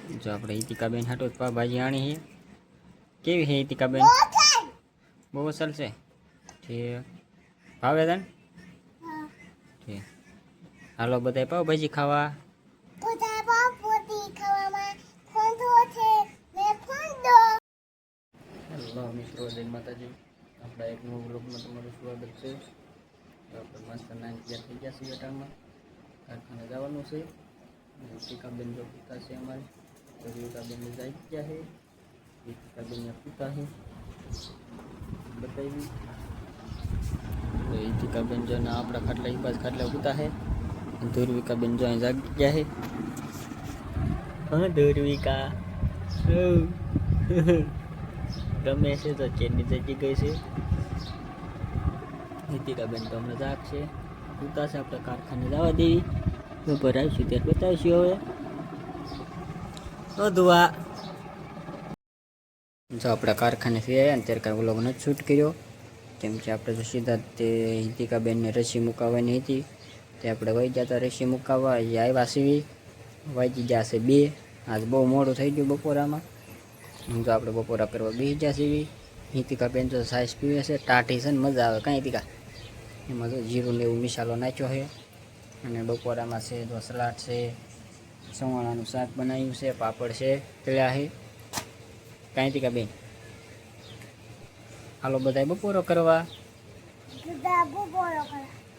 જો આપણે હિતિકાબેન હાટો પાવભાજી આણી છે. કેવી છે હિતિકાબેન? બહુ અસલ છે. ઠીક, ભાવે તને? ઠીક, હાલો બધા પાવભાજી ખાવા. હેલો મિત્રો, જય માતાજી. આપણા એક નવો બ્લોગમાં તમારું સ્વાગત છે. આપણે મસ્ત નાઈન તૈયાર થઈ ગયા છીએ ટાઈમમાં કારખાને જવાનું છે. હિતિકાબેન જો પિતા છે અમારે, તો હિતિકાબેન જાય ગયા છે. હિતિકાબેન પિતા છે બતાવી. તો હિતિકાબેન જો ના આપણા ખાટલા બાજ ખાટલા પિતા છે. ધ્રુવિકાબેન જો અહીં જાગી ગયા છે. હા ધ્રુવિકા ગમે છે તો ચેનની જજી ગઈ છે. હિતિકાબેન તો હમણાં જાગ છે, ઉતા છે. આપણે કારખાને જવા દેવી, બપોર આવીશું ત્યારે બતાવીશું. હવે દુઆ જો આપણા કારખાને ફી આવ્યા ને ત્યારે કાંઈ વ્લોગ નથી શૂટ કર્યો, કેમ કે આપણે જો સીધા તે હિતિકાબેનને રસી મુકાવવાની હતી તે આપણે વહી જતા રસી મુકાવવા. એ આવ્યા સીવી વાગી જશે 2. આજ બહુ મોડું થઈ ગયું બપોરામાં. જો આપણે બપોરા કરવા બેસી ગયા સીવી. હિતિકાબેન તો સાઈઝ પીવે છે, ટાઢી છે ને મજા આવે. કાંઈ હિતિકા એમાં તો જીરું ને એવું મિસાલો નાખ્યો છે. અને બપોરામાં છે તો સલાડ છે, સવાણાનું શાક બનાવ્યું છે, પાપડ છે, તળ્યા છે. કાંઈ હિતિકાબેન હાલો બધા બપોરો કરવા.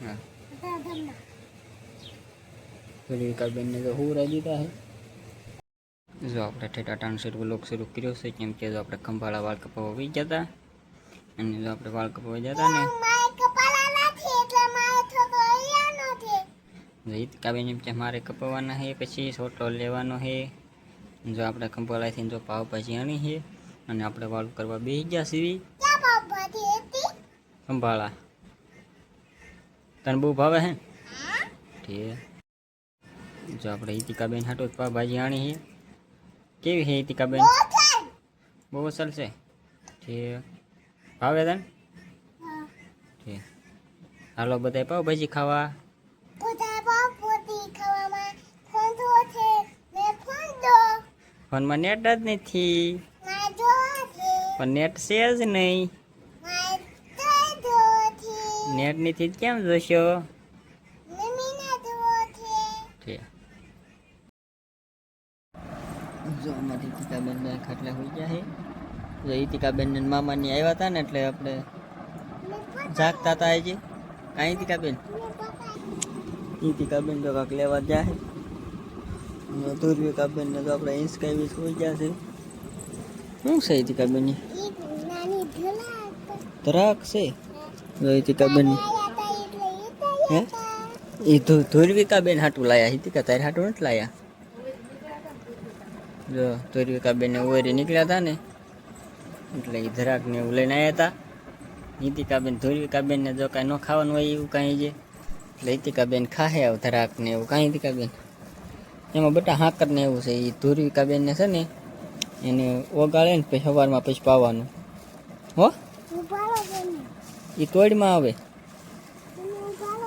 હા, હિતિકાબેનને તો હુંરાઈ દીધા છે. જો આપણે ઠેઠા ટાણસર વ્લોગ શરૂ કર્યો છે, કેમ કે જો આપણે ખંભાળા વાળ કપાવવા વહી ગયા હતા. અને જો આપણે વાળ કપાવવા ગયા હતા ને હિતિકાબેન એમ કે મારે કપાવવાના છે, પછી છોટો લેવાનો છે. જો આપણે ખંભાળાથી જો પાવભાજી આણી છે અને આપણે વાળ કરવા બેસી ગયા સીવી. ખંભાળા તને બહુ ભાવે હે? ઠીક, જો આપણે હિતિકાબેન હાટો પાવભાજી આણી છે. કેવી છે હિતિકાબેન? બહુ અસલ છે. ઠીક, ભાવે તને? ઠીક, હાલો બધા પાવભાજી ખાવા. ફોનમાં નેટ જ નથી, પણ નેટ છે જ નહીં. નેટ નથી કેમ જોશો? જો અમારી હિતિકાબેન ખાટલા હોઈ ગયા છે. જો હિતિકાબેન ને મામાની આવ્યા હતા ને એટલે આપણે જાગતા હતા હજી. કાંઈ હિતિકાબેન? હિતિકાબેન તો કાંક લેવા ગયા છે. ધ્રુવિકાબેન ને તો આપણે હિંચકાવી હોઈ ગયા છે. શું છે હિતિકાબેન? ધરાક છે. જો હિતિકાબેન હે એ ધ્રુવિકાબેન હાટું લાયા. હિતિકા તારે હાટું નથી લાયા. જો ધ્રુવિકાબેન ઓરી નીકળ્યા હતા ને એટલે એ ધરાક ને એવું લઈને આવ્યા હતા. હિતિકાબેન ધ્રુવિકાબેન ને જો કાંઈ ન ખાવાનું હોય એવું કાંઈ છે એટલે હિતિકાબેન ખાહે આવ ધરાક ને એવું. કાંઈ હિતિકાબેન એમાં બટા હાકર ને એવું છે. એ ધ્રુવિકાબેન ને છે ને એને ઓગાળે ને પછી સવારમાં પછી પાવાનું હો. એ તોડમાં આવે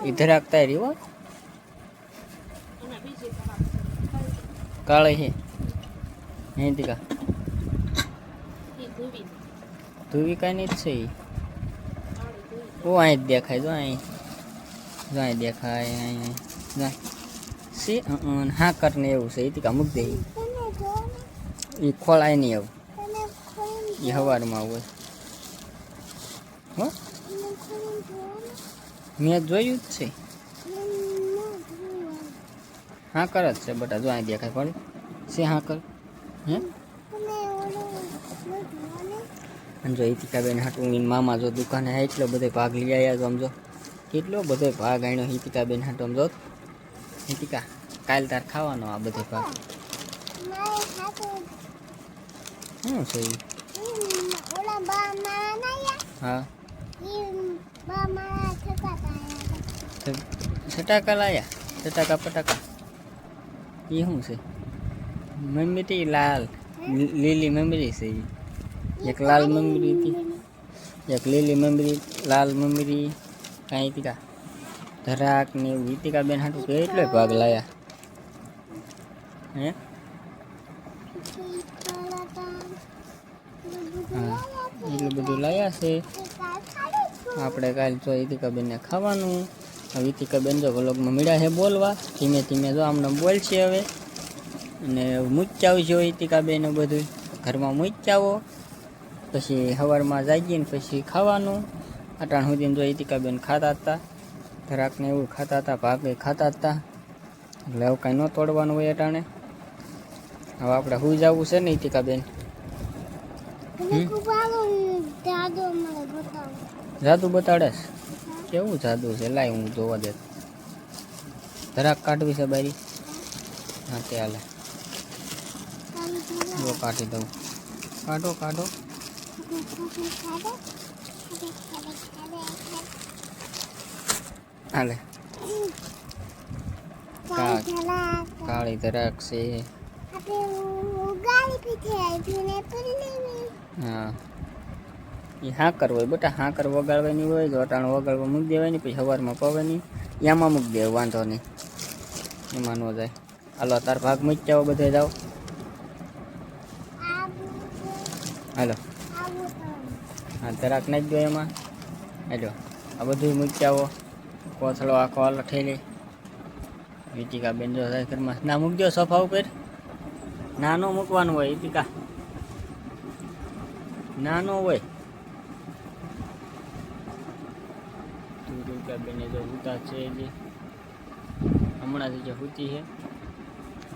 એ ધરાક તારી હો. કાળે છે હિતિકા ધ્રુવિકા ની જ છે. ઓ અહીં જ દેખાય. જો અહીં જો અહીં દેખાય. અહીં હા કર ને એવું છે. હિતિકા મૂક દે. એ ખોળાય નહીં આવું. એ સવારમાં આવું હો. મેં જોયું જ છે. હા કર જ છે બટા. જો અહીં દેખાય પડે છે હા કર હે. જો હિતિકાબેન હાટું મામા જો દુકાને આવે એટલો બધો ભાગ લઈ આવ્યા. તો સમજો કેટલો બધો ભાગ આણ્યો હિતિકાબેન હાટો. સમજો હિતિકા કાલ તાર ખાવાનો આ બધો ભાગ. શું છે હા છટાકા લાયા. છટાકા પટાકા એ શું છે? મમ્મી લાલ લીલી મમરી છે. એક લાલ મમરી હતી, એક લીલી મમરી, લાલ મમરી. કાંઈ હિતિકા ધરાક ને એવું. હિતિકાબેન હાટું કેટલો ભાગ લાયા હે. હા એટલું બધું લાયા છે આપણે કાલે તો ઈતિકાબેનને ખાવાનું. હવે ઈતિકાબેન જો વ્લોગમાં મળ્યા છે બોલવા, ધીમે ધીમે જો આમને બોલશે હવે. અને મૂચ્યાવજો ઈતિકાબેન બધું ઘરમાં મૂચ્યાવો, પછી સવારમાં જાગીને પછી ખાવાનું. અટાણ સુધી જો ઈતિકાબેન ખાતા હતા, ધરાકને એવું ખાતા હતા, ભાગે ખાતા હતા. એટલે હવે કાંઈ ન તોડવાનું હોય અટાણે. હવે આપણે સુઈ જવું છે ને ઈતિકાબેન? જાદુ બતાડેસ? કેવું જાદુ છે? લાય હું જોવા દે. ધરાક કાઢવી છે બારી? હા તે હાલે, જો કાઢી દઉં. કાઢો કાઢો. હાલે કાળી ધરાક છે. હા એ હાકર હોય બેટા, હાકર વગાડવાની હોય. જો અટાણ વગાડવા મૂકી દેવાની, પછી સવારમાં પવાની એમાં મૂકી દે, વાંધો નહીં, એમાં ન જાય. હાલો તાર ભાગ મૂકી જાઓ, બધે જાઓ. હાલો હા ધરાક નાખી દો એમાં. હાલો આ બધું મૂકી આવો. કોથળો આખો હાલો ઠેલી. ઈતિકાબેન જો ઘરમાં ના મૂકી દો સોફા ઉપર. નાનો મૂકવાનું હોય ઈતિકા, નાનો હોય. ઈતિકાબેન જો હુતા છે, હમણાંથી જે હુતી છે.